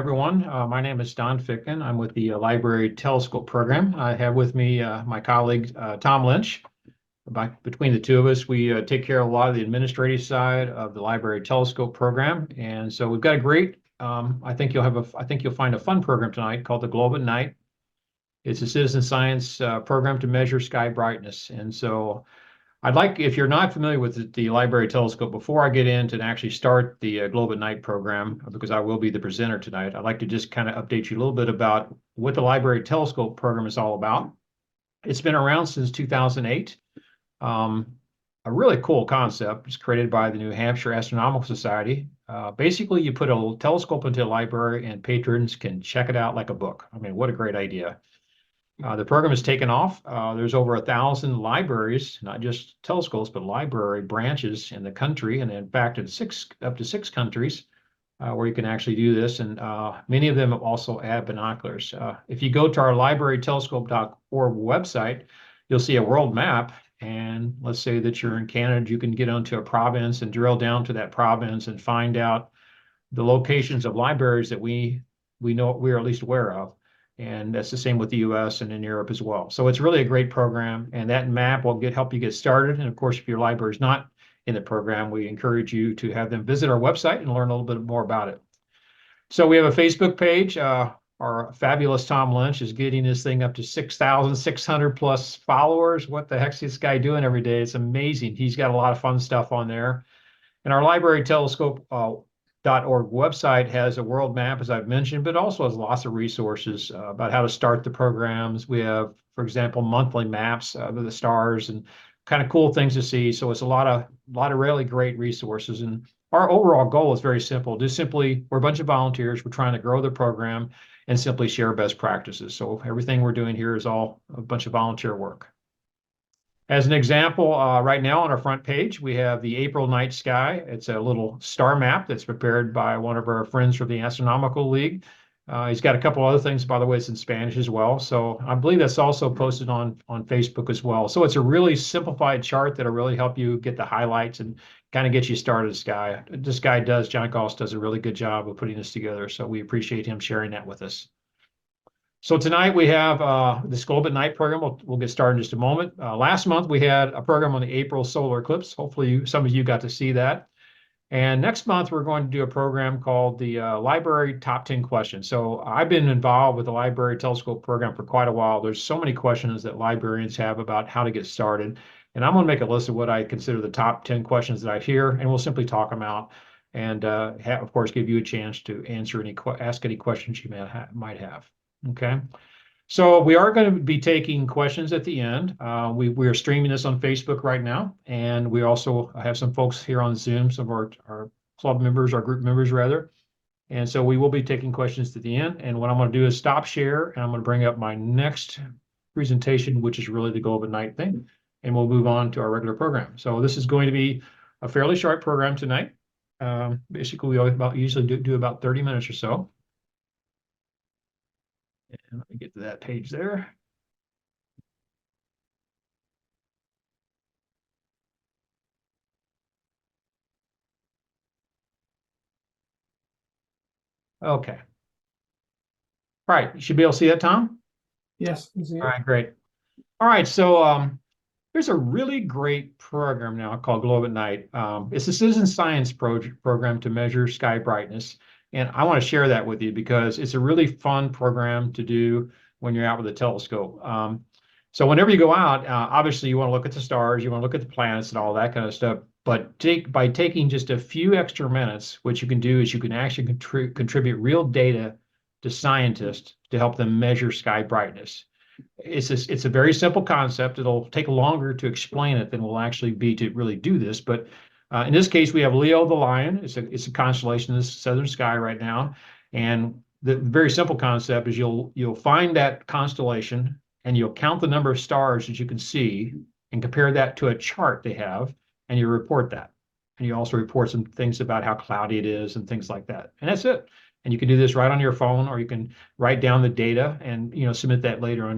everyone. My name is Don Ficken. I'm with the Library Telescope Program. I have with me my colleague, Tom Lynch. Between the two of us, we take care of a lot of the administrative side of the Library Telescope Program. And so we've got a great, I think you'll find a fun program tonight called the Globe at Night. It's a citizen science program to measure sky brightness. And so if you're not familiar with the Library Telescope, before I get into and actually start the Globe at Night program, because I will be the presenter tonight, I'd like to just kind of update you a little bit about what the Library Telescope program is all about. It's been around since 2008. A really cool concept. It's created by the New Hampshire Astronomical Society. Basically, you put a telescope into a library and patrons can check it out like a book. I mean, what a great idea. The program has taken off. There's over 1,000 libraries, not just telescopes, but library branches in the country, and in fact, up to six countries where you can actually do this. And many of them also add binoculars. If you go to our librarytelescope.org website, you'll see a world map. And let's say that you're in Canada, you can get onto a province and drill down to that province and find out the locations of libraries that we know we're at least aware of. And that's the same with the US and in Europe as well. So it's really a great program, and that map will help you get started. And of course, if your library is not in the program, we encourage you to have them visit our website and learn a little bit more about it. So we have a Facebook page. Our fabulous Tom Lynch is getting this thing up to 6,600 plus followers. What the heck's this guy doing every day? It's amazing. He's got a lot of fun stuff on there. And our Library Telescope .org website has a world map, as I've mentioned, but also has lots of resources about how to start the programs. We have, for example, monthly maps of the stars and kind of cool things to see. So it's a lot of really great resources. And our overall goal is very simple. We're a bunch of volunteers. We're trying to grow the program and simply share best practices. So everything we're doing here is all a bunch of volunteer work. As an example, right now on our front page, we have the April night sky. It's a little star map that's prepared by one of our friends from the Astronomical League. He's got a couple other things, by the way, it's in Spanish as well. So I believe that's also posted on Facebook as well. So it's a really simplified chart that'll really help you get the highlights and kind of get you started with sky. John Goss does a really good job of putting this together. So we appreciate him sharing that with us. So tonight we have this Globe at Night program. We'll get started in just a moment. Last month we had a program on the April solar eclipse. Hopefully some of you got to see that. And next month we're going to do a program called the Library Top 10 Questions. So I've been involved with the Library Telescope program for quite a while. There's so many questions that librarians have about how to get started. And I'm going to make a list of what I consider the top 10 questions that I hear, and we'll simply talk them out and, of course, give you a chance to ask any questions you might have. Okay, so we are going to be taking questions at the end. We are streaming this on Facebook right now, and we also have some folks here on Zoom, some of our club members, our group members rather. And so we will be taking questions at the end. And what I'm going to do is stop share, and I'm going to bring up my next presentation, which is really the Globe at Night thing, and we'll move on to our regular program. So this is going to be a fairly short program tonight. Basically, we usually do about 30 minutes or so. And let me get to that page there. Okay. All right. You should be able to see that, Tom? Yes. All right, great. All right. So there's a really great program now called Globe at Night. It's a citizen science program to measure sky brightness. And I want to share that with you because it's a really fun program to do when you're out with a telescope. So whenever you go out, obviously you want to look at the stars, you want to look at the planets and all that kind of stuff. But by taking just a few extra minutes, what you can do is you can actually contribute real data to scientists to help them measure sky brightness. It's a very simple concept. It'll take longer to explain it than will actually be to really do this. But in this case, we have Leo the Lion. It's a constellation in the southern sky right now. And the very simple concept is you'll find that constellation and you'll count the number of stars that you can see and compare that to a chart they have, and you report that. And you also report some things about how cloudy it is and things like that. And that's it. And you can do this right on your phone, or you can write down the data and submit that later on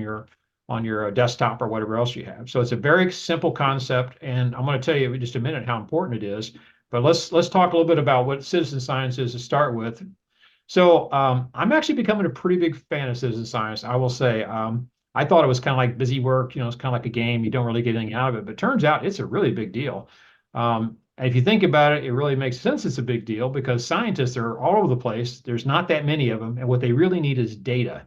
your desktop or whatever else you have. So it's a very simple concept, and I'm going to tell you in just a minute how important it is. But let's talk a little bit about what citizen science is to start with. So I'm actually becoming a pretty big fan of citizen science, I will say. I thought it was kind of like busy work, it's kind of like a game. You don't really get anything out of it, but it turns out it's a really big deal. And if you think about it, it really makes sense it's a big deal because scientists are all over the place. There's not that many of them, and what they really need is data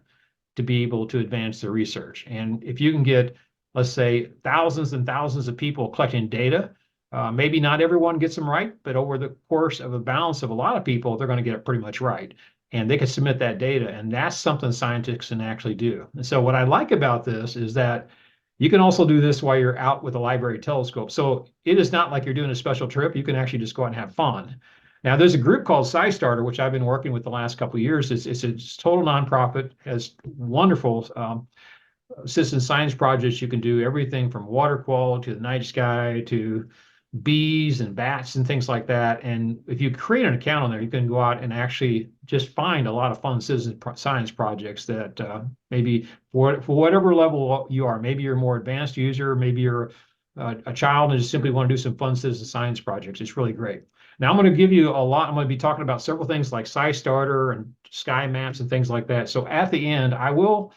to be able to advance their research. And if you can get, let's say, thousands and thousands of people collecting data, maybe not everyone gets them right, but over the course of a balance of a lot of people, they're going to get it pretty much right. And they can submit that data, and that's something scientists can actually do. And so, what I like about this is that you can also do this while you're out with a library telescope. So it is not like you're doing a special trip. You can actually just go out and have fun. Now, there's a group called SciStarter, which I've been working with the last couple of years. It's a total nonprofit, has wonderful citizen science projects you can do, everything from water quality to the night sky to bees and bats and things like that. And if you create an account on there, you can go out and actually just find a lot of fun citizen science projects that maybe for whatever level you are, maybe you're a more advanced user, maybe you're a child and just simply want to do some fun citizen science projects. It's really great. Now I'm going to give you a lot. I'm going to be talking about several things like SciStarter and sky maps and things like that. So at the end, I will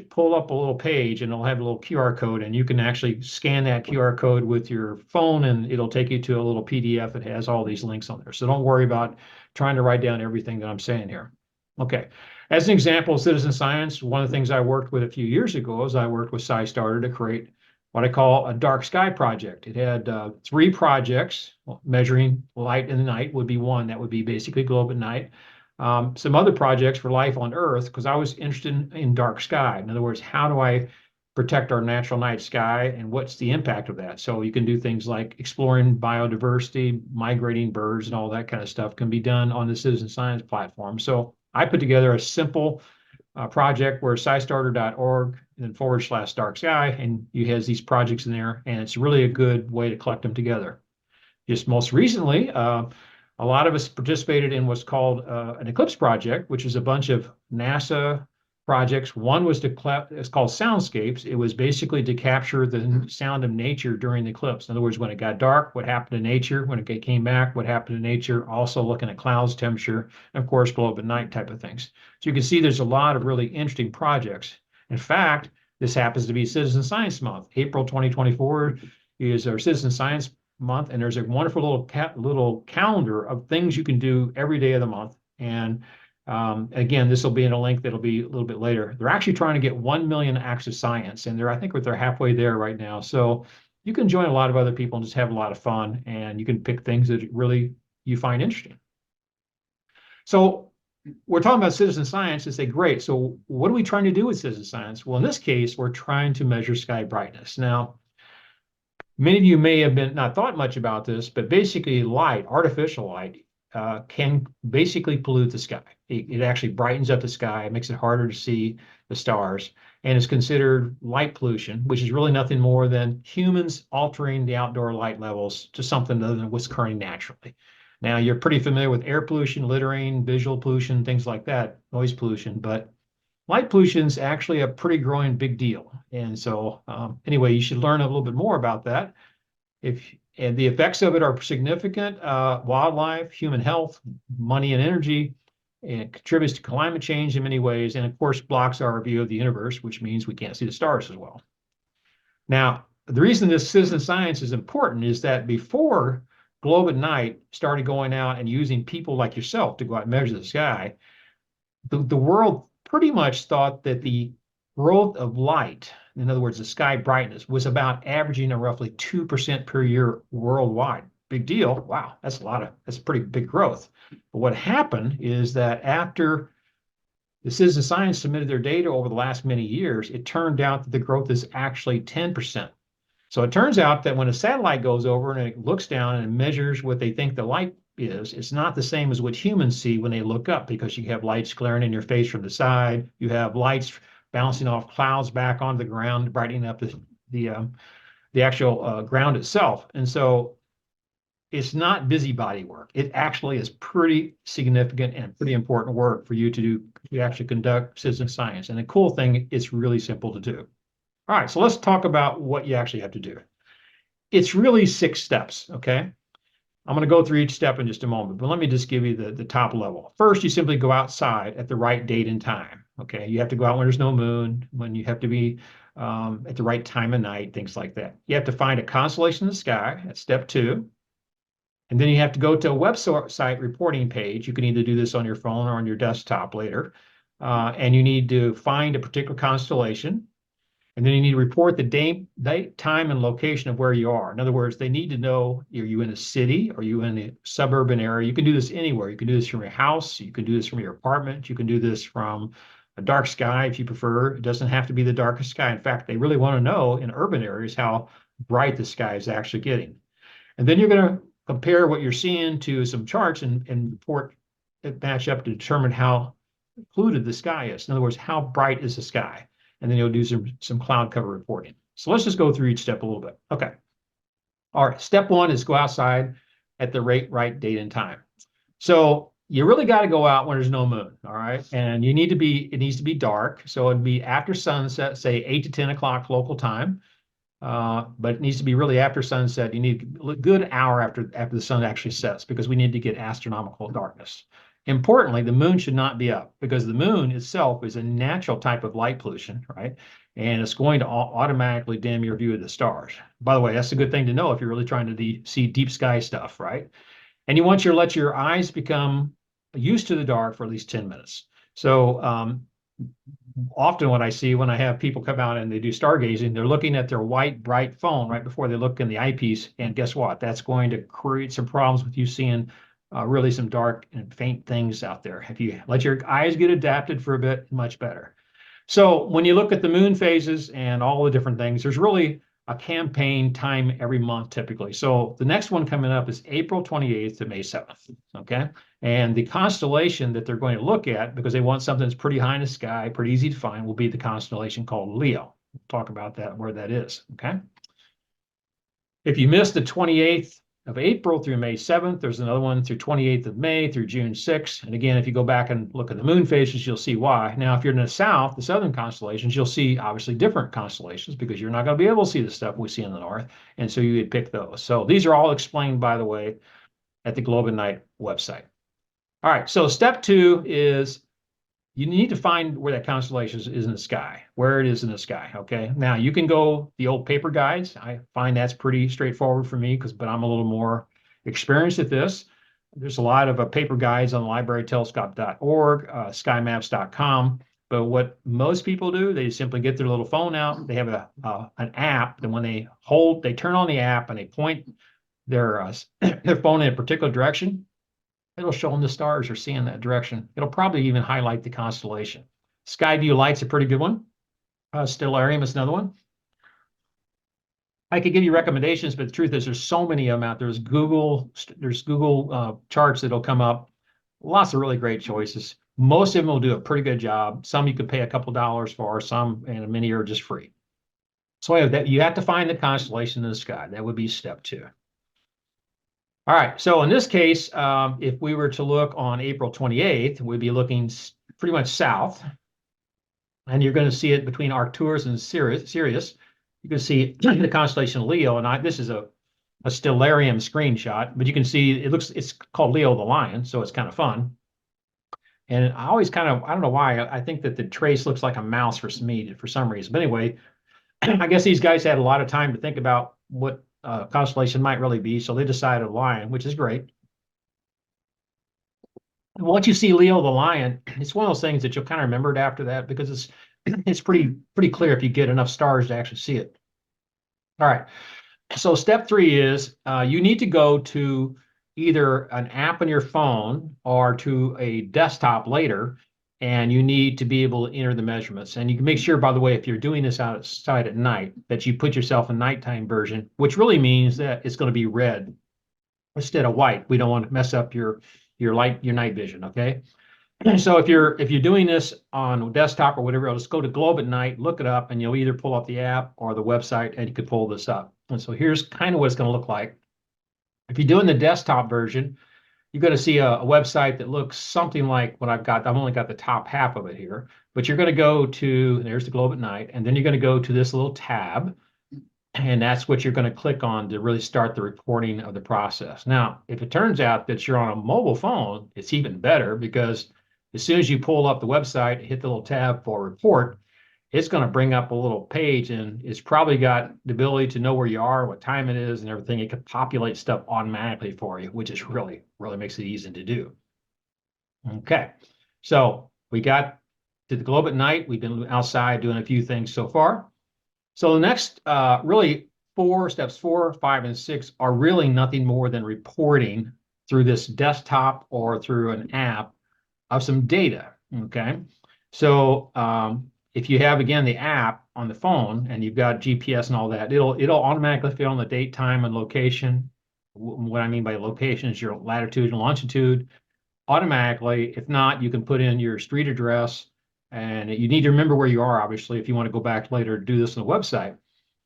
pull up a little page and it'll have a little QR code, and you can actually scan that QR code with your phone and it'll take you to a little PDF that has all these links on there. So don't worry about trying to write down everything that I'm saying here. Okay. As an example of citizen science, one of the things I worked with a few years ago is I worked with SciStarter to create what I call a dark sky project. It had 3 projects. Measuring light in the night would be one. That would be basically globe at night. Some other projects for life on Earth, because I was interested in dark sky. In other words, how do I protect our natural night sky and what's the impact of that? So you can do things like exploring biodiversity, migrating birds, and all that kind of stuff can be done on the citizen science platform. So I put together a simple project where scistarter.org and then / dark sky, and you has these projects in there, and it's really a good way to collect them together. Just most recently, a lot of us participated in what's called an eclipse project, which is a bunch of NASA projects. One was it's called Soundscapes. It was basically to capture the sound of nature during the eclipse. In other words, when it got dark, what happened to nature? When it came back, what happened to nature? Also looking at clouds, temperature, and of course, globe at night type of things. So you can see there's a lot of really interesting projects. In fact, this happens to be Citizen Science Month. April 2024 is our Citizen Science Month, and there's a wonderful little calendar of things you can do every day of the month. And again, this will be in a link that'll be a little bit later. They're actually trying to get 1 million acts of science, and I think they're halfway there right now. So you can join a lot of other people and just have a lot of fun, and you can pick things that really you find interesting. So we're talking about citizen science and say, great. So what are we trying to do with citizen science? Well, in this case, we're trying to measure sky brightness. Now, many of you may have been not thought much about this, but basically light, artificial light, can basically pollute the sky. It actually brightens up the sky, it makes it harder to see the stars, and is considered light pollution, which is really nothing more than humans altering the outdoor light levels to something other than what's occurring naturally. Now, you're pretty familiar with air pollution, littering, visual pollution, things like that, noise pollution, but light pollution is actually a pretty growing big deal. And so anyway, you should learn a little bit more about that. And the effects of it are significant, wildlife, human health, money and energy, and it contributes to climate change in many ways, and of course blocks our view of the universe, which means we can't see the stars as well. Now, the reason this citizen science is important is that before Globe at Night started going out and using people like yourself to go out and measure the sky, the world pretty much thought that the growth of light, in other words, the sky brightness, was about averaging at roughly 2% per year worldwide. Big deal. Wow, that's pretty big growth. But what happened is that after the citizen science submitted their data over the last many years, it turned out that the growth is actually 10%. So it turns out that when a satellite goes over and it looks down and measures what they think the light is, it's not the same as what humans see when they look up, because you have lights glaring in your face from the side. You have lights bouncing off clouds back onto the ground, brightening up the actual ground itself. And so it's not busybody work. It actually is pretty significant and pretty important work for you to do, to actually conduct citizen science. And the cool thing, it's really simple to do. All right, so let's talk about what you actually have to do. It's really 6 steps, okay? I'm going to go through each step in just a moment, but let me just give you the top level. First, you simply go outside at the right date and time. Okay, you have to go out when there's no moon, when you have to be at the right time of night, things like that. You have to find a constellation in the sky. That's step two. And then you have to go to a website reporting page. You can either do this on your phone or on your desktop later. And you need to find a particular constellation. And then you need to report the date, time, and location of where you are. In other words, they need to know, are you in a city? Are you in a suburban area? You can do this anywhere. You can do this from your house. You can do this from your apartment. You can do this from a dark sky if you prefer. It doesn't have to be the darkest sky. In fact, they really want to know in urban areas how bright the sky is actually getting. And then you're going to compare what you're seeing to some charts and report it match up to determine how polluted the sky is. In other words, how bright is the sky? And then you'll do some cloud cover reporting. So let's just go through each step a little bit. Okay. All right. Step one is go outside at the right date and time. So you really got to go out when there's no moon. All right. And it needs to be dark. So it'd be after sunset, say 8 to 10 o'clock local time. But it needs to be really after sunset. You need a good hour after the sun actually sets because we need to get astronomical darkness. Importantly, the moon should not be up because the moon itself is a natural type of light pollution, right? And it's going to automatically dim your view of the stars. By the way, that's a good thing to know if you're really trying to see deep sky stuff, right? And you want to let your eyes become used to the dark for at least 10 minutes. So often what I see when I have people come out and they do stargazing, they're looking at their white, bright phone right before they look in the eyepiece. And guess what? That's going to create some problems with you seeing really some dark and faint things out there. If you let your eyes get adapted for a bit, much better. So when you look at the moon phases and all the different things, there's really a campaign time every month typically. So the next one coming up is April 28th to May 7th, okay? And the constellation that they're going to look at, because they want something that's pretty high in the sky, pretty easy to find, will be the constellation called Leo. We'll talk about that, where that is, okay? If you missed the 28th of April through May 7th, there's another one through 28th of May through June 6th. And again, if you go back and look at the moon phases, you'll see why. Now, if you're in the south, the southern constellations, you'll see obviously different constellations because you're not going to be able to see the stuff we see in the north. And so you would pick those. So these are all explained, by the way, at the Globe at Night website. All right, so step two is you need to find where that constellation is in the sky, where it is in the sky, okay? Now, you can go the old paper guides. I find that's pretty straightforward for me, but I'm a little more experienced at this. There's a lot of paper guides on librarytelescope.org, skymaps.com, but what most people do, they simply get their little phone out. They have an app, and when they turn on the app and they point their phone in a particular direction, it'll show them the stars are seeing that direction. It'll probably even highlight the constellation. Skyview Light's a pretty good one. Stellarium is another one. I could give you recommendations, but the truth is there's so many of them out there. There's Google charts that'll come up. Lots of really great choices. Most of them will do a pretty good job. Some you could pay a couple dollars for, some and many are just free. So you have to find the constellation in the sky. That would be step two. All right, so in this case, if we were to look on April 28th, we'd be looking pretty much south, and you're going to see it between Arcturus and Sirius. You can see the constellation Leo, and this is a stellarium screenshot, but you can see it's called Leo the Lion, so it's kind of fun. And I always I don't know why, I think that the trace looks like a mouse for some reason. But anyway, I guess these guys had a lot of time to think about what constellation might really be, so they decided Lion, which is great. Once you see Leo the Lion, it's one of those things that you'll kind of remember it after that because it's pretty clear if you get enough stars to actually see it. All right, so step three is you need to go to either an app on your phone or to a desktop later, and you need to be able to enter the measurements. And you can make sure, by the way, if you're doing this outside at night, that you put yourself a nighttime version, which really means that it's going to be red instead of white. We don't want to mess up your night vision, okay? So if you're doing this on desktop or whatever, just go to Globe at Night, look it up, and you'll either pull up the app or the website, and you could pull this up. And so here's kind of what it's going to look like. If you're doing the desktop version, you're going to see a website that looks something like what I've got. I've only got the top half of it here, but you're going to go to, there's the Globe at Night, and then you're going to go to this little tab, And that's what you're going to click on to really start the reporting of the process. Now, if it turns out that you're on a mobile phone, it's even better because as soon as you pull up the website, hit the little tab for report, it's going to bring up a little page and it's probably got the ability to know where you are, what time it is, and everything. It can populate stuff automatically for you, which is really, really makes it easy to do. Okay, so we got to the globe at night. We've been outside doing a few things so far. So the next really steps 4, 5, and 6 are really nothing more than reporting through this desktop or through an app of some data. Okay. So if you have again the app on the phone and you've got GPS and all that, it'll automatically fill in the date, time, and location. What I mean by location is your latitude and longitude automatically. If not, you can put in your street address, and you need to remember where you are, obviously, if you want to go back later to do this on the website.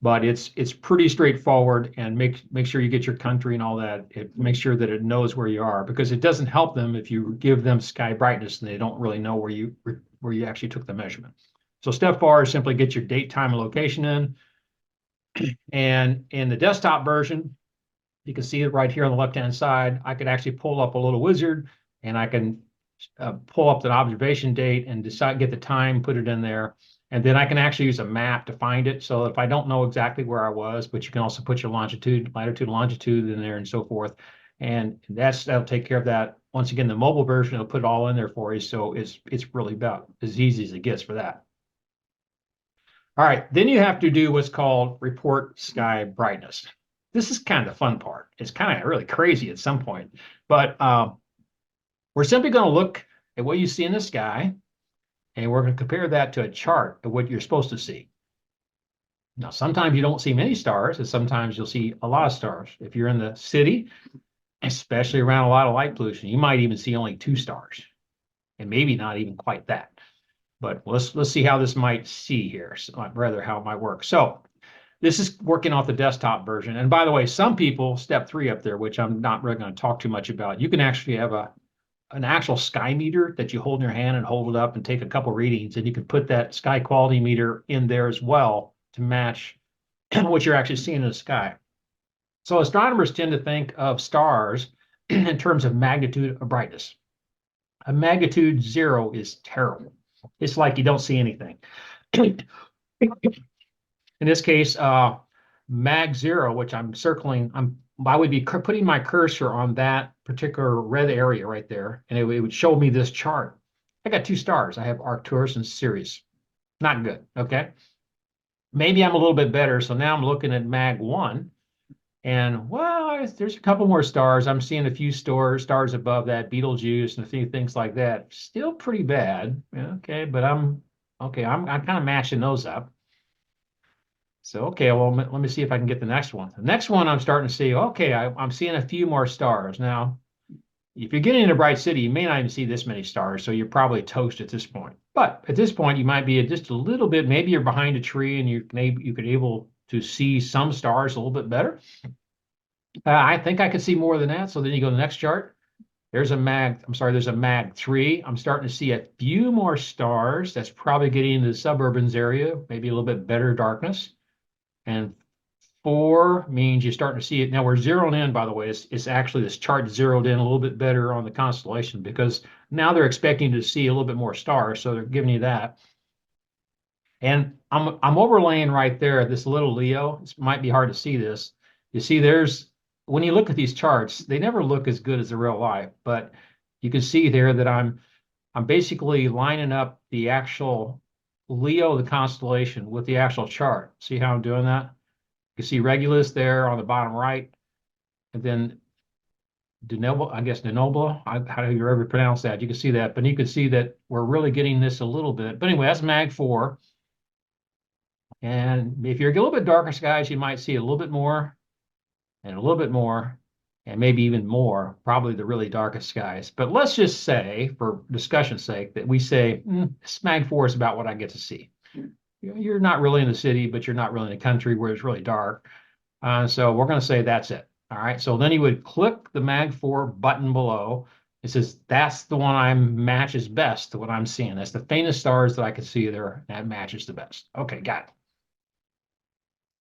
But it's pretty straightforward, and make sure you get your country and all that. Make sure that it knows where you are, because it doesn't help them if you give them sky brightness and they don't really know where you actually took the measurement. So step 4 is simply get your date, time, and location in. And in the desktop version, you can see it right here on the left-hand side. I could actually pull up a little wizard and I can pull up the observation date and get the time, put it in there. And then I can actually use a map to find it. So if I don't know exactly where I was, but you can also put your latitude, longitude in there and so forth. And that'll take care of that. Once again, the mobile version will put it all in there for you. So it's really about as easy as it gets for that. All right, then you have to do what's called report sky brightness. This is kind of the fun part. It's kind of really crazy at some point, but we're simply going to look at what you see in the sky, and we're going to compare that to a chart of what you're supposed to see. Now, sometimes you don't see many stars, and sometimes you'll see a lot of stars. If you're in the city, especially around a lot of light pollution, you might even see only 2 stars, and maybe not even quite that. But let's see how this might see here, rather how it might work. So this is working off the desktop version. And by the way, some people, step 3 up there, which I'm not really going to talk too much about, you can actually have an actual sky meter that you hold in your hand and hold it up and take a couple readings, and you can put that sky quality meter in there as well to match what you're actually seeing in the sky. So astronomers tend to think of stars in terms of magnitude of brightness. A magnitude 0 is terrible. It's like you don't see anything. In this case, mag 0, which I'm circling, I would be putting my cursor on that particular red area right there, and it would show me this chart. I got 2 stars. I have Arcturus and Sirius. Not good, okay? Maybe I'm a little bit better, so now I'm looking at mag 1, and well, there's a couple more stars. I'm seeing a few stars above that, Betelgeuse and a few things like that. Still pretty bad, okay, but I'm kind of matching those up. So, okay, well, let me see if I can get the next one. The next one I'm starting to see, okay, I'm seeing a few more stars. Now, if you're getting in a bright city, you may not even see this many stars, so you're probably toast at this point. But at this point, you might be just a little bit, maybe you're behind a tree and you could able to see some stars a little bit better. I think I could see more than that. So then you go to the next chart. There's a mag 3. I'm starting to see a few more stars. That's probably getting into the suburbans area, maybe a little bit better darkness. And 4 means you're starting to see it. Now we're zeroing in, by the way. It's actually this chart zeroed in a little bit better on the constellation because now they're expecting to see a little bit more stars, so they're giving you that. And I'm overlaying right there this little Leo. It might be hard to see this. You see, when you look at these charts, they never look as good as the real life, but you can see there that I'm basically lining up the actual Leo, the constellation, with the actual chart. See how I'm doing that? You can see Regulus there on the bottom right, and then Denobula, how do you ever pronounce that? You can see that, but you can see that we're really getting this a little bit. But anyway, that's Mag 4. And if you're a little bit darker skies, you might see a little bit more and a little bit more, and maybe even more, probably the really darkest skies. But let's just say, for discussion's sake, that we say Mag 4 is about what I get to see. You're not really in the city, but you're not really in the country where it's really dark. So we're going to say that's it. All right. So then you would click the Mag 4 button below. It says that's the one matches best to what I'm seeing. That's the faintest stars that I can see there. That matches the best. Okay, got it.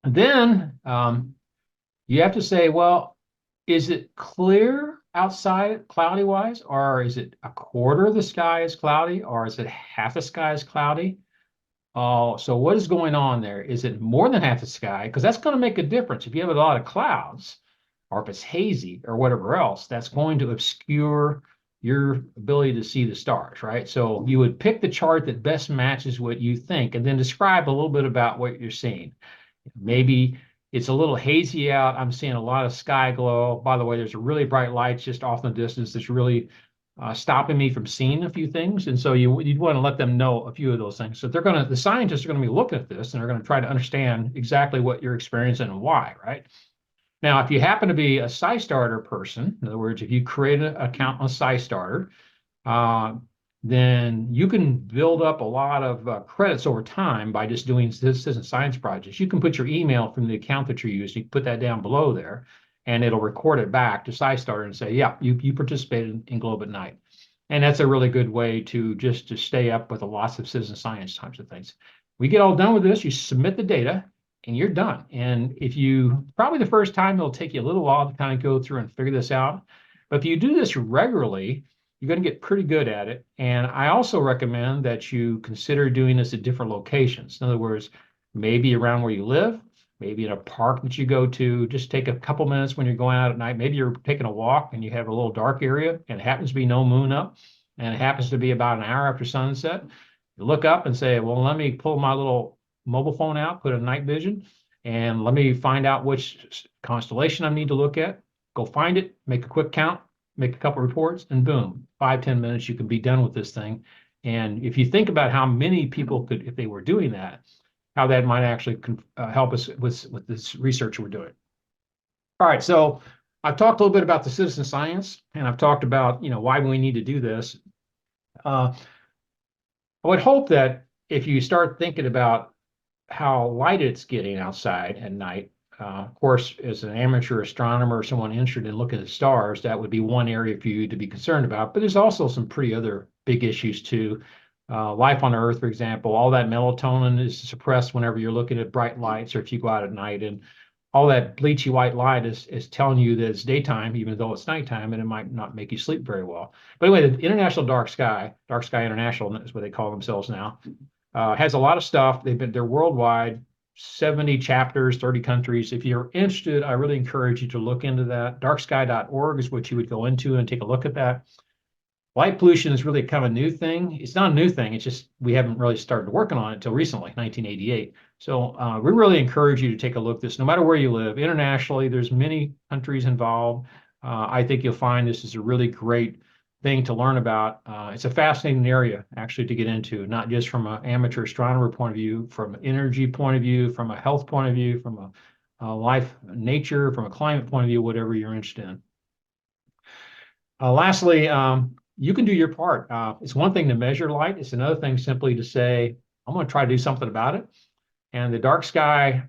And then you have to say, well, is it clear outside cloudy wise, or is it a quarter of the sky is cloudy, or is it half the sky is cloudy? Oh, so what is going on there? Is it more than half the sky? Because that's going to make a difference. If you have a lot of clouds, or if it's hazy or whatever else, that's going to obscure your ability to see the stars, right? So you would pick the chart that best matches what you think and then describe a little bit about what you're seeing. Maybe it's a little hazy out. I'm seeing a lot of sky glow. By the way, there's a really bright light just off in the distance that's really stopping me from seeing a few things. And so you'd want to let them know a few of those things. So the scientists are going to be looking at this and they're going to try to understand exactly what you're experiencing and why, right? Now, if you happen to be a SciStarter person, in other words, if you create an account on SciStarter, uh, then you can build up a lot of credits over time by just doing citizen science projects. You can put your email from the account that you're using, you put that down below there, and it'll record it back to SciStarter and say, yeah, you participated in Globe at Night. And that's a really good way to just to stay up with lots of citizen science types of things. We get all done with this, you submit the data, and you're done. And if you probably the first time it'll take you a little while to kind of go through and figure this out. But if you do this regularly, you're going to get pretty good at it. And I also recommend that you consider doing this at different locations. In other words, maybe around where you live, maybe in a park that you go to, just take a couple minutes when you're going out at night. Maybe you're taking a walk and you have a little dark area and it happens to be no moon up and it happens to be about an hour after sunset. You look up and say, well, let me pull my little mobile phone out, put a night vision, and let me find out which constellation I need to look at. Go find it, make a quick count, make a couple reports, and boom, 5-10 minutes, you can be done with this thing. And if you think about how many people could, if they were doing that, how that might actually help us with this research we're doing. All right, so I've talked a little bit about the citizen science, and I've talked about why we need to do this. I would hope that if you start thinking about how light it's getting outside at night, of course, as an amateur astronomer or someone interested in looking at the stars, that would be one area for you to be concerned about. But there's also some pretty other big issues too. Life on Earth, for example, all that melatonin is suppressed whenever you're looking at bright lights or if you go out at night. And all that bleachy white light is telling you that it's daytime, even though it's nighttime, and it might not make you sleep very well. But anyway, the International Dark Sky International is what they call themselves now, has a lot of stuff. They're worldwide, 70 chapters, 30 countries. If you're interested, I really encourage you to look into that. Darksky.org is what you would go into and take a look at that. Light pollution is really kind of a new thing. It's not a new thing. It's just we haven't really started working on it until recently, 1988. So we really encourage you to take a look at this, no matter where you live. Internationally, there's many countries involved. I think you'll find this is a really great thing to learn about. It's a fascinating area actually to get into, not just from an amateur astronomer point of view, from an energy point of view, from a health point of view, from a life, nature, from a climate point of view, whatever you're interested in. Lastly, you can do your part. It's one thing to measure light. It's another thing simply to say, I'm going to try to do something about it. And the Dark Sky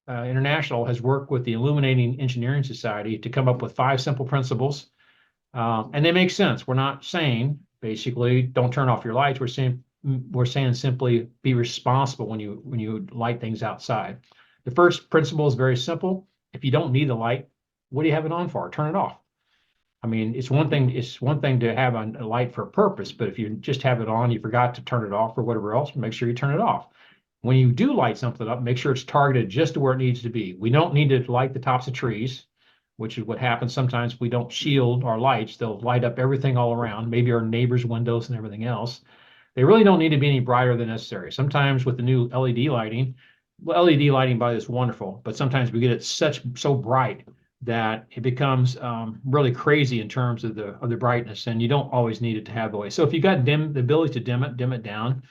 International has worked with the Illuminating Engineering Society to come up with 5 simple principles. And they make sense. We're not saying, basically, don't turn off your lights. We're saying simply be responsible when you light things outside. The first principle is very simple. If you don't need the light, what do you have it on for? Turn it off. I mean, it's one thing to have a light for a purpose, but if you just have it on, you forgot to turn it off or whatever else, make sure you turn it off. When you do light something up, make sure it's targeted just to where it needs to be. We don't need to light the tops of trees, which is what happens sometimes if we don't shield our lights. They'll light up everything all around, maybe our neighbors' windows and everything else. They really don't need to be any brighter than necessary. Sometimes with the new LED lighting, well, LED lighting by is wonderful, but sometimes we get it so bright that it becomes really crazy in terms of the brightness, and you don't always need it to have the way. So if you got the ability to dim it down.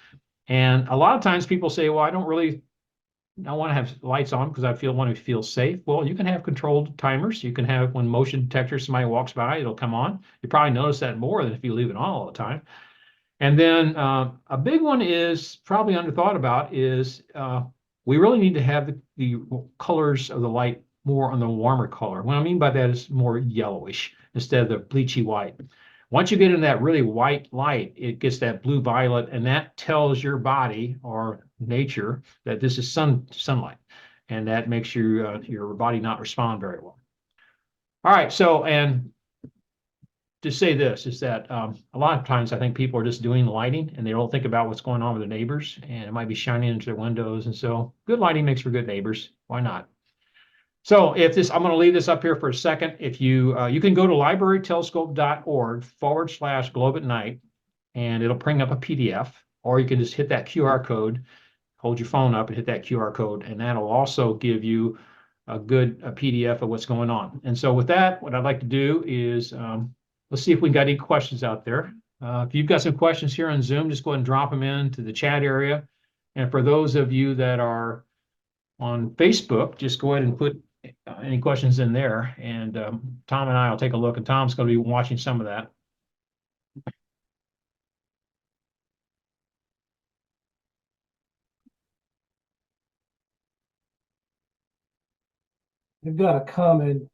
And a lot of times people say, well, I want to have lights on because want to feel safe. Well, you can have controlled timers. You can have when motion detector, somebody walks by, it'll come on. You probably notice that more than if you leave it on all the time. And then a big one is probably underthought about is we really need to have the colors of the light more on the warmer color. What I mean by that is more yellowish instead of the bleachy white. Once you get in that really white light, it gets that blue violet, and that tells your body or nature that this is sunlight. and that makes your body not respond very well. All right, so and to say this is that a lot of times I think people are just doing lighting and they don't think about what's going on with their neighbors, and it might be shining into their windows. And so good lighting makes for good neighbors. Why not? So if this, I'm going to leave this up here for a second. If you can go to librarytelescope.org/globe at night, and it'll bring up a PDF, or you can just hit that QR code, hold your phone up and hit that QR code, and that'll also give you a PDF of what's going on. And so with that, what I'd like to do is let's see if we got any questions out there. If you've got some questions here on Zoom, just go ahead and drop them into the chat area. And for those of you that are on Facebook, just go ahead and put any questions in there. And Tom and I will take a look, and Tom's going to be watching some of that. I've got a comment,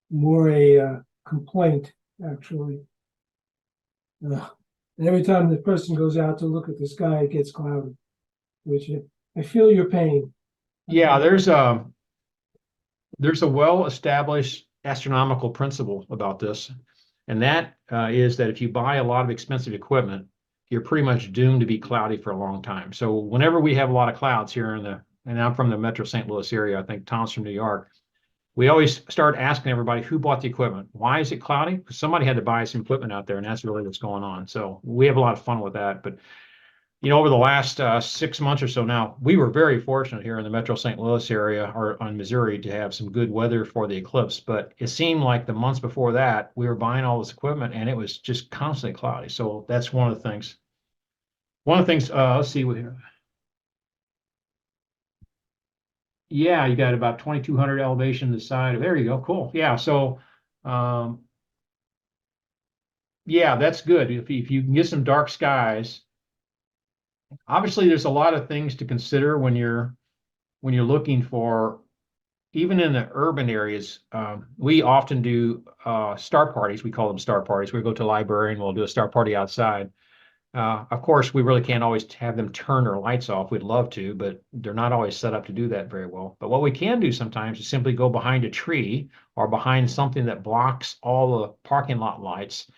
more a complaint, actually. Every time the person goes out to look at the sky, it gets cloudy, which I feel your pain. Yeah, there's a well-established astronomical principle about this, and that is that if you buy a lot of expensive equipment, you're pretty much doomed to be cloudy for a long time. So whenever we have a lot of clouds here and I'm from the Metro St. Louis area, I think Tom's from New York, we always start asking everybody who bought the equipment. Why is it cloudy? Because somebody had to buy some equipment out there, and that's really what's going on. So we have a lot of fun with that. But over the last 6 months or so now, we were very fortunate here in the Metro St. Louis area or on Missouri to have some good weather for the eclipse. But it seemed like the months before that, we were buying all this equipment and it was just constantly cloudy. So that's one of the things. Let's see what here. Yeah, you got about 2,200 elevation to the side. There you go. Cool. Yeah. So, yeah, that's good. If you can get some dark skies, obviously there's a lot of things to consider when you're looking for, even in the urban areas. We often do star parties. We call them star parties. We go to a library and we'll do a star party outside. Of course, we really can't always have them turn their lights off. We'd love to, but they're not always set up to do that very well. But what we can do sometimes is simply go behind a tree or behind something that blocks all the parking lot lights.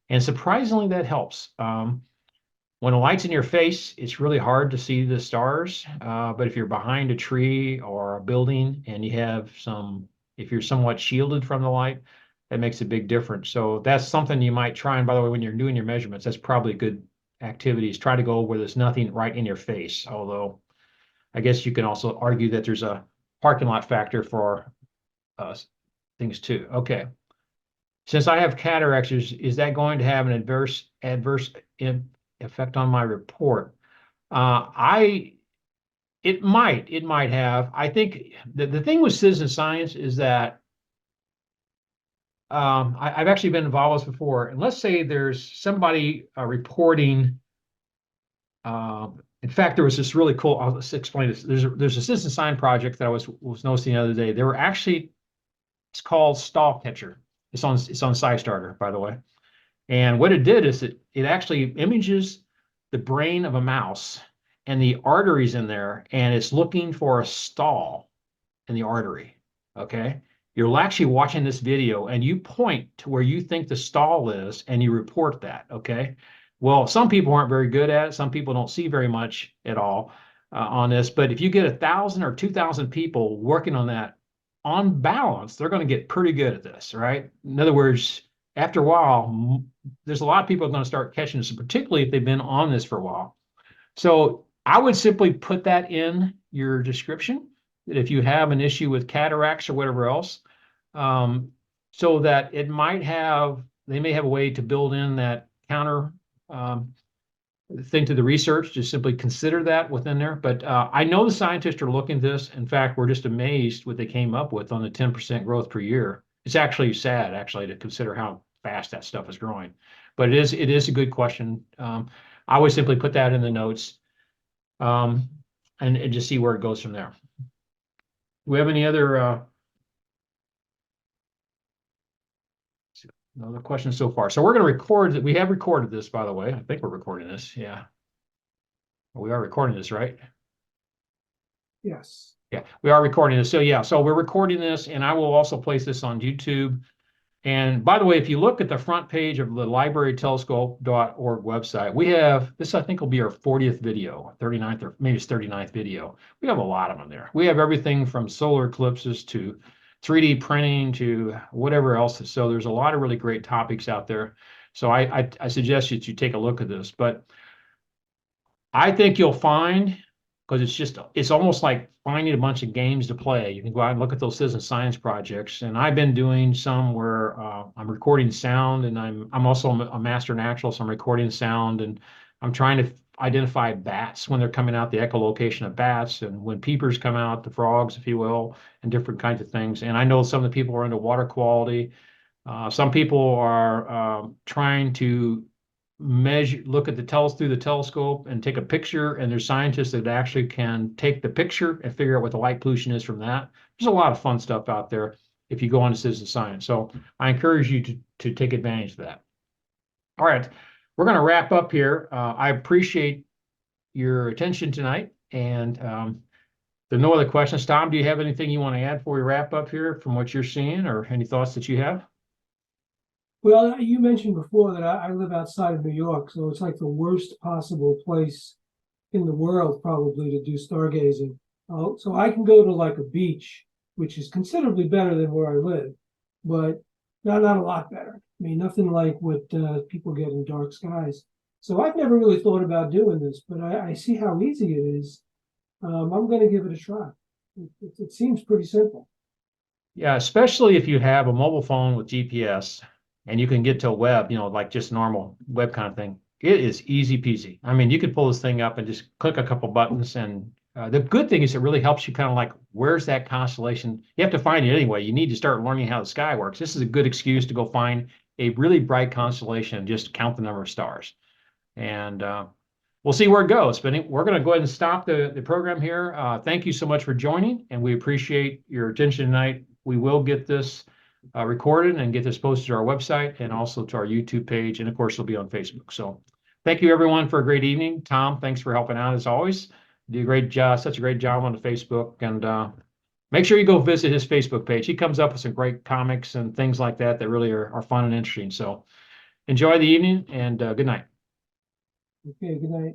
And surprisingly, that helps. When the light's in your face, it's really hard to see the stars. But if you're behind a tree or a building and if you're somewhat shielded from the light, that makes a big difference. So that's something you might try. And by the way, when you're doing your measurements, that's probably good activities. Try to go where there's nothing right in your face. Although I guess you can also argue that there's a parking lot factor for things too. Okay. Since I have cataracts, is that going to have an adverse effect on my report? It might have. I think the thing with citizen science is that I've actually been involved with this before. And let's say there's somebody reporting. In fact, there was this really cool. I'll just explain this. There's a citizen science project that I was noticing the other day. It's called Stall Catcher. It's on SciStarter, by the way. And what it did is it actually images the brain of a mouse and the arteries in there, and it's looking for a stall in the artery. Okay. You're actually watching this video and you point to where you think the stall is and you report that. Okay. Well, some people aren't very good at it. Some people don't see very much at all on this. But if you get 1,000 or 2,000 people working on that, on balance, they're going to get pretty good at this, right? In other words, after a while, there's a lot of people going to start catching this, particularly if they've been on this for a while. So I would simply put that in your description, that if you have an issue with cataracts or whatever else, so that they may have a way to build in that counter thing to the research, just simply consider that within there. But I know the scientists are looking at this. In fact, we're just amazed what they came up with on the 10% growth per year. It's actually sad, to consider how fast that stuff is growing. But it is a good question. I would simply put that in the notes and just see where it goes from there. Do we have any other questions so far? So we're going to record that. We have recorded this, by the way. I think we're recording this. Yeah. We are recording this, right? Yes. Yeah, we are recording this. So yeah, so we're recording this and I will also place this on YouTube. And by the way, if you look at the front page of the librarytelescope.org website, we have this, I think will be our 40th video, 39th or maybe it's 39th video. We have a lot of them there. We have everything from solar eclipses to 3D printing to whatever else. So there's a lot of really great topics out there. So I suggest that you take a look at this. But I think you'll find, because it's almost like finding a bunch of games to play. You can go out and look at those citizen science projects. And I've been doing some where I'm recording sound, and I'm also a master naturalist. So I'm recording sound, and I'm trying to identify bats when they're coming out, the echolocation of bats, and when peepers come out, the frogs, if you will, and different kinds of things. And I know some of the people are into water quality. Some people are trying to look at through the telescope and take a picture. And there's scientists that actually can take the picture and figure out what the light pollution is from that. There's a lot of fun stuff out there if you go on to citizen science. So I encourage you to take advantage of that. All right, we're going to wrap up here. I appreciate your attention tonight. And there are no other questions. Tom, do you have anything you want to add before we wrap up here from what you're seeing, or any thoughts that you have? Well, you mentioned before that I live outside of New York, so it's like the worst possible place in the world probably to do stargazing. So I can go to like a beach, which is considerably better than where I live, but not a lot better. I mean, nothing like what people get in dark skies. So I've never really thought about doing this, but I see how easy it is. I'm going to give it a try. It seems pretty simple. Yeah, especially if you have a mobile phone with GPS and you can get to a web, like just normal web kind of thing. It is easy peasy. I mean, you could pull this thing up and just click a couple buttons. And the good thing is it really helps you kind of like, where's that constellation? You have to find it anyway. You need to start learning how the sky works. This is a good excuse to go find a really bright constellation and just count the number of stars. And we'll see where it goes. But we're going to go ahead and stop the program here. Thank you so much for joining, and we appreciate your attention tonight. We will get this recorded and get this posted to our website and also to our YouTube page. And of course, it'll be on Facebook. So thank you, everyone, for a great evening. Tom, thanks for helping out as always. You do a great job, such a great job on the Facebook. And make sure you go visit his Facebook page. He comes up with some great comics and things like that that really are fun and interesting. So enjoy the evening and good night. Okay, good night.